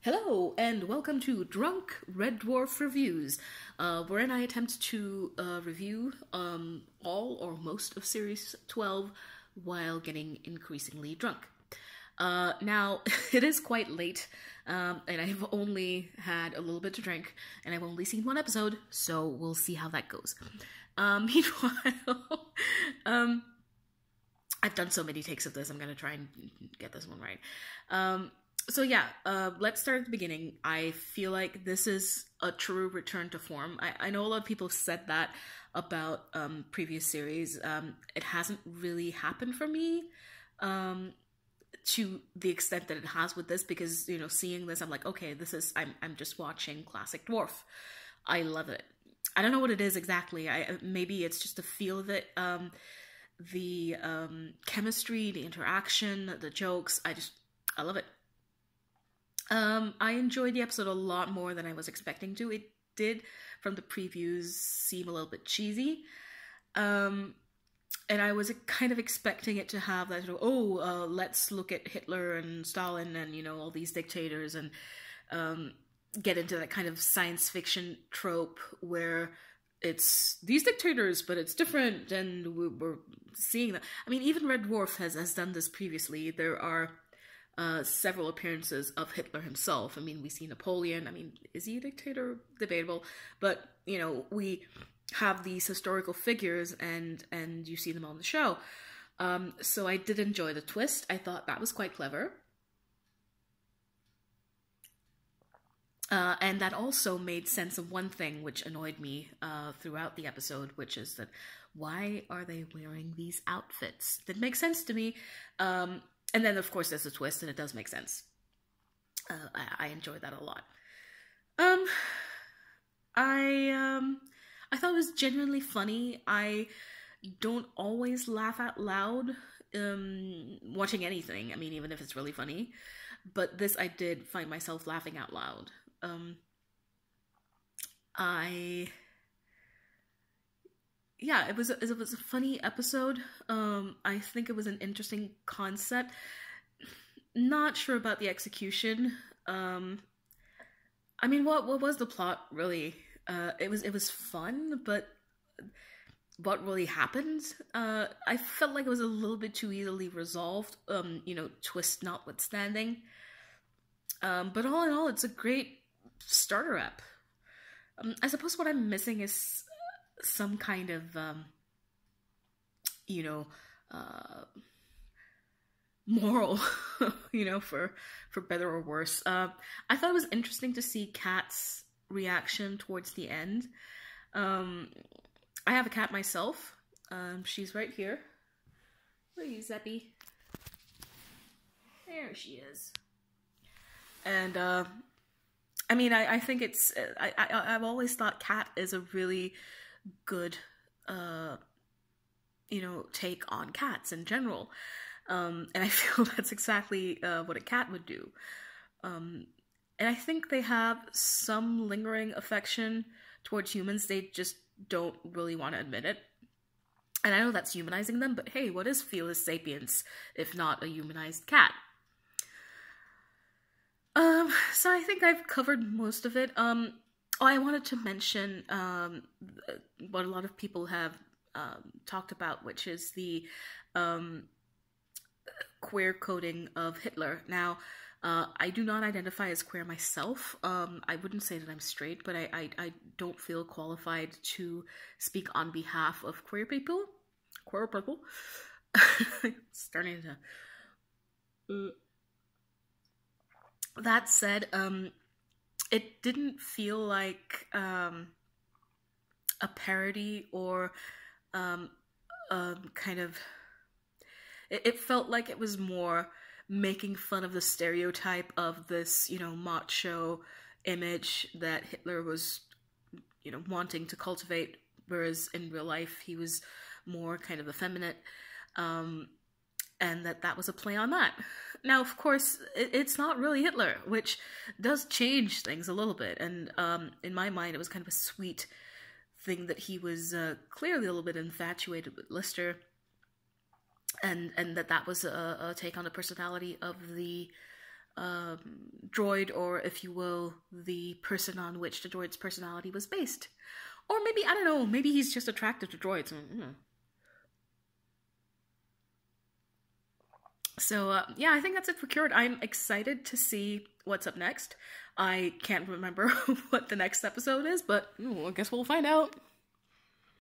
Hello, and welcome to Drunk Red Dwarf Reviews, wherein I attempt to review all or most of Series 12 while getting increasingly drunk. Now, it is quite late, and I've only had a little bit to drink, and I've only seen one episode, so we'll see how that goes. Meanwhile, I've done so many takes of this, I'm gonna try and get this one right. So yeah, let's start at the beginning. I feel like this is a true return to form. I know a lot of people have said that about previous series. It hasn't really happened for me to the extent that it has with this, because, you know, seeing this, I'm like, okay, I'm just watching classic Dwarf. I love it. I don't know what it is exactly. Maybe it's just the feel of it. The chemistry, the interaction, the jokes. I love it. I enjoyed the episode a lot more than I was expecting to. It did, from the previews, seem a little bit cheesy. And I was kind of expecting it to have that, let's look at Hitler and Stalin and, you know, all these dictators and get into that kind of science fiction trope where it's these dictators, but it's different, and we're seeing that. I mean, even Red Dwarf has done this previously. There are several appearances of Hitler himself. I mean, we see Napoleon. I mean, is he a dictator? Debatable. But, you know, we have these historical figures and you see them on the show. So I did enjoy the twist. I thought that was quite clever. And that also made sense of one thing which annoyed me throughout the episode, which is that why are they wearing these outfits? That makes sense to me. And then, of course, there's a twist, and it does make sense. I enjoyed that a lot. I thought it was genuinely funny. I don't always laugh out loud watching anything. I mean, even if it's really funny. But this, I did find myself laughing out loud. Yeah, it was a funny episode. I think it was an interesting concept. Not sure about the execution. I mean, what was the plot really? It was fun, but what really happened? I felt like it was a little bit too easily resolved. You know, twist notwithstanding. But all in all, it's a great starter app. I suppose what I'm missing is some kind of, moral, you know, for better or worse. I thought it was interesting to see Kat's reaction towards the end. I have a cat myself. She's right here. Where are you, Zeppy? There she is. And, I mean, I think it's, I've always thought Kat is a really good, take on cats in general. And I feel that's exactly what a cat would do. And I think they have some lingering affection towards humans. They just don't really want to admit it. And I know that's humanizing them, but hey, what is Felis sapiens if not a humanized cat? So I think I've covered most of it. I wanted to mention what a lot of people have talked about, which is the queer coding of Hitler. Now, I do not identify as queer myself. I wouldn't say that I'm straight, but I don't feel qualified to speak on behalf of queer people. Queer people. Starting to... That said, it didn't feel like a parody or kind of... It felt like it was more making fun of the stereotype of this, you know, macho image that Hitler was, you know, wanting to cultivate, whereas in real life he was more kind of effeminate, and that was a play on that. Now, of course, it's not really Hitler, which does change things a little bit, and in my mind it was kind of a sweet thing that he was clearly a little bit infatuated with Lister, and that was a take on the personality of the droid, or if you will, the person on which the droid's personality was based. Or maybe, I don't know, maybe he's just attracted to droids. So, yeah, I think that's it for Cured. I'm excited to see what's up next. I can't remember what the next episode is, but I guess we'll find out.